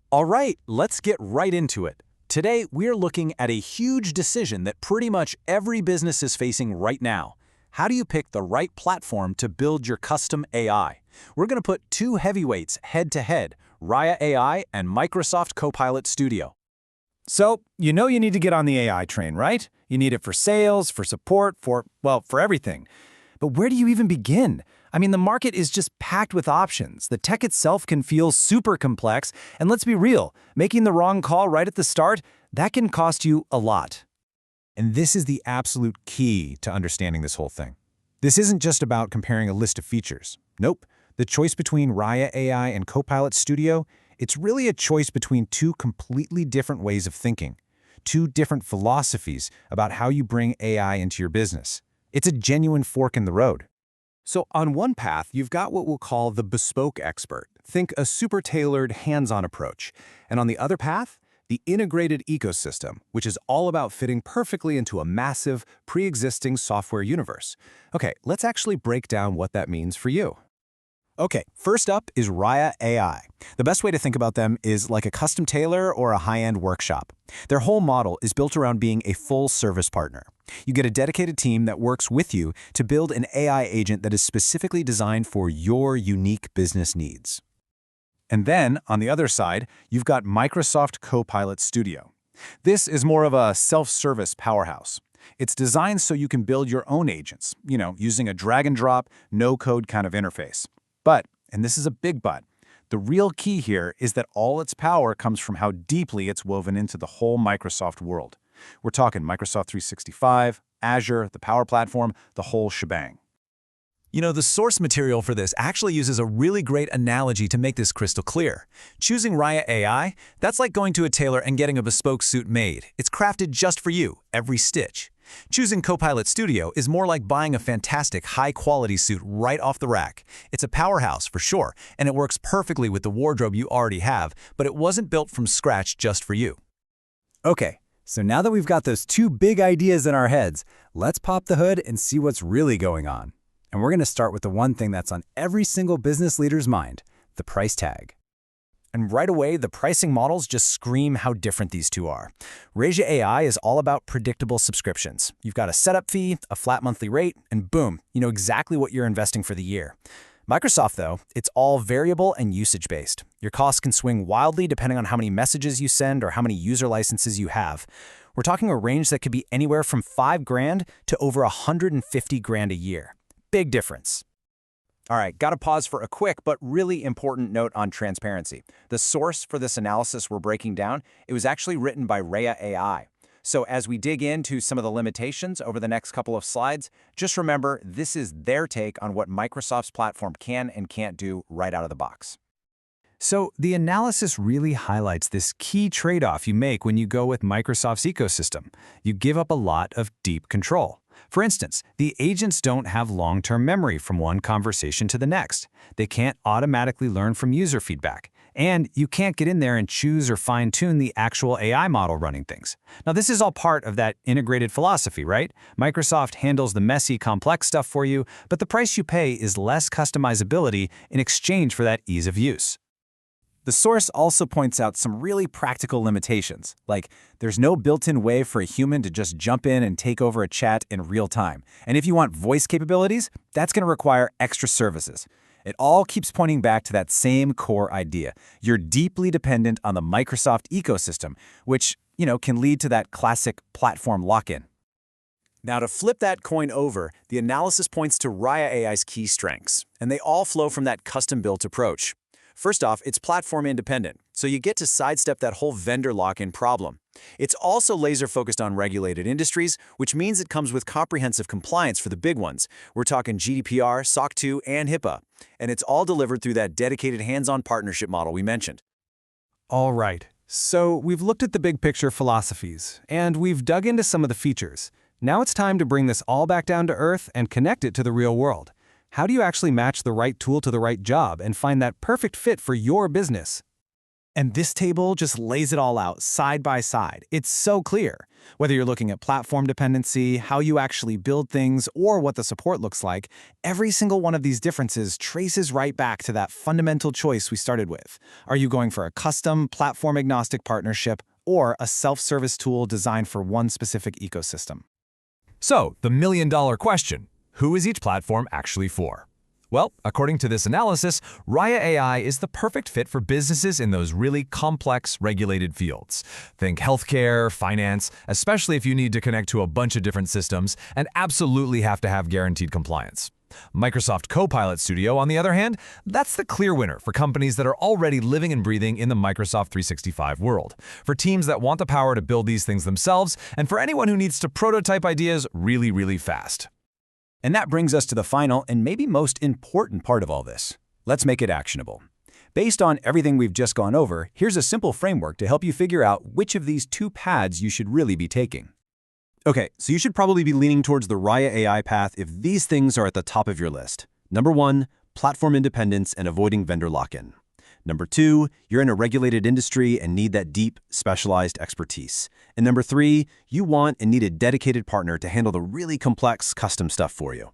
All right, let's get right into it. Today, we're looking at a huge decision that pretty much every business is facing right now. How do you pick the right platform to build your custom AI? We're going to put two heavyweights head-to-head, RaiaAI and Microsoft Copilot Studio. So, you know you need to get on the AI train, right? You need it for sales, for support, for everything. But where do you even begin? I mean, the market is just packed with options. The tech itself can feel super complex, and let's be real, making the wrong call right at the start, that can cost you a lot. And this is the absolute key to understanding this whole thing. This isn't just about comparing a list of features. Nope. The choice between RaiaAI and Copilot Studio, it's really a choice between two completely different ways of thinking, two different philosophies about how you bring AI into your business. It's a genuine fork in the road. So on one path, you've got what we'll call the bespoke expert. Think a super tailored, hands-on approach. And on the other path, the integrated ecosystem, which is all about fitting perfectly into a massive, pre-existing software universe. Okay, let's actually break down what that means for you. Okay, first up is RaiaAI. The best way to think about them is like a custom tailor or a high-end workshop. Their whole model is built around being a full-service partner. You get a dedicated team that works with you to build an AI agent that is specifically designed for your unique business needs. And then, on the other side, you've got Microsoft Copilot Studio. This is more of a self-service powerhouse. It's designed so you can build your own agents, using a drag-and-drop, no-code kind of interface. But, and this is a big but, the real key here is that all its power comes from how deeply it's woven into the whole Microsoft world. We're talking Microsoft 365, Azure, the Power Platform, the whole shebang. The source material for this actually uses a really great analogy to make this crystal clear. Choosing RaiaAI, that's like going to a tailor and getting a bespoke suit made. It's crafted just for you, every stitch. Choosing Copilot Studio is more like buying a fantastic, high-quality suit right off the rack. It's a powerhouse, for sure, and it works perfectly with the wardrobe you already have, but it wasn't built from scratch just for you. Okay, so now that we've got those two big ideas in our heads, let's pop the hood and see what's really going on. And we're going to start with the one thing that's on every single business leader's mind, the price tag. And right away, the pricing models just scream how different these two are. RaiaAI is all about predictable subscriptions. You've got a setup fee, a flat monthly rate, and boom, you know exactly what you're investing for the year. Microsoft, though, it's all variable and usage-based. Your costs can swing wildly depending on how many messages you send or how many user licenses you have. We're talking a range that could be anywhere from $5,000 to over $150,000 a year. Big difference. All right, got to pause for a quick but really important note on transparency. The source for this analysis we're breaking down, it was actually written by RaiaAI. So as we dig into some of the limitations over the next couple of slides, just remember this is their take on what Microsoft's platform can and can't do right out of the box. So the analysis really highlights this key trade-off you make when you go with Microsoft's ecosystem. You give up a lot of deep control. For instance, the agents don't have long-term memory from one conversation to the next. They can't automatically learn from user feedback. And you can't get in there and choose or fine-tune the actual AI model running things. Now, this is all part of that integrated philosophy, right? Microsoft handles the messy, complex stuff for you, but the price you pay is less customizability in exchange for that ease of use. The source also points out some really practical limitations, like there's no built-in way for a human to just jump in and take over a chat in real time. And if you want voice capabilities, that's going to require extra services. It all keeps pointing back to that same core idea. You're deeply dependent on the Microsoft ecosystem, which, can lead to that classic platform lock-in. Now, to flip that coin over, the analysis points to RaiaAI's key strengths, and they all flow from that custom-built approach. First off, it's platform independent, so you get to sidestep that whole vendor lock-in problem. It's also laser-focused on regulated industries, which means it comes with comprehensive compliance for the big ones. We're talking GDPR, SOC 2, and HIPAA. And it's all delivered through that dedicated hands-on partnership model we mentioned. All right, so we've looked at the big picture philosophies, and we've dug into some of the features. Now it's time to bring this all back down to earth and connect it to the real world. How do you actually match the right tool to the right job and find that perfect fit for your business? And this table just lays it all out side by side. It's so clear. Whether you're looking at platform dependency, how you actually build things, or what the support looks like, every single one of these differences traces right back to that fundamental choice we started with. Are you going for a custom, platform-agnostic partnership or a self-service tool designed for one specific ecosystem? So, the million-dollar question, who is each platform actually for? Well, according to this analysis, RaiaAI is the perfect fit for businesses in those really complex, regulated fields. Think healthcare, finance, especially if you need to connect to a bunch of different systems and absolutely have to have guaranteed compliance. Microsoft Copilot Studio, on the other hand, that's the clear winner for companies that are already living and breathing in the Microsoft 365 world, for teams that want the power to build these things themselves, and for anyone who needs to prototype ideas really, really fast. And that brings us to the final and maybe most important part of all this. Let's make it actionable. Based on everything we've just gone over, here's a simple framework to help you figure out which of these two paths you should really be taking. Okay, so you should probably be leaning towards the RaiaAI path if these things are at the top of your list. Number 1, platform independence and avoiding vendor lock-in. Number 2, you're in a regulated industry and need that deep, specialized expertise. And number 3, you want and need a dedicated partner to handle the really complex custom stuff for you.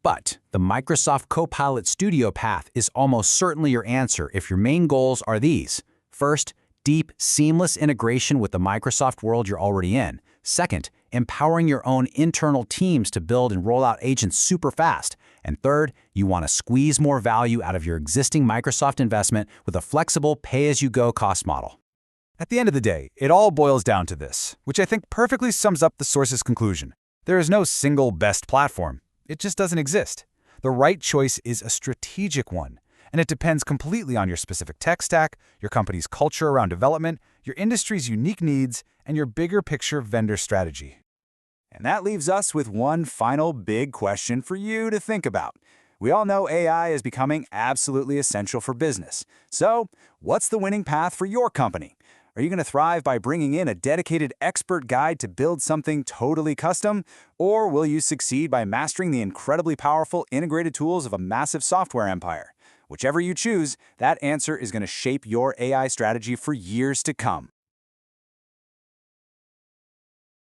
But the Microsoft Copilot Studio path is almost certainly your answer if your main goals are these. First, deep, seamless integration with the Microsoft world you're already in. Second, empowering your own internal teams to build and roll out agents super fast. And third, you want to squeeze more value out of your existing Microsoft investment with a flexible pay-as-you-go cost model. At the end of the day, it all boils down to this, which I think perfectly sums up the source's conclusion. There is no single best platform. It just doesn't exist. The right choice is a strategic one, and it depends completely on your specific tech stack, your company's culture around development, your industry's unique needs, and your bigger picture vendor strategy. And that leaves us with one final big question for you to think about. We all know AI is becoming absolutely essential for business. So, what's the winning path for your company? Are you going to thrive by bringing in a dedicated expert guide to build something totally custom? Or will you succeed by mastering the incredibly powerful integrated tools of a massive software empire? Whichever you choose, that answer is going to shape your AI strategy for years to come.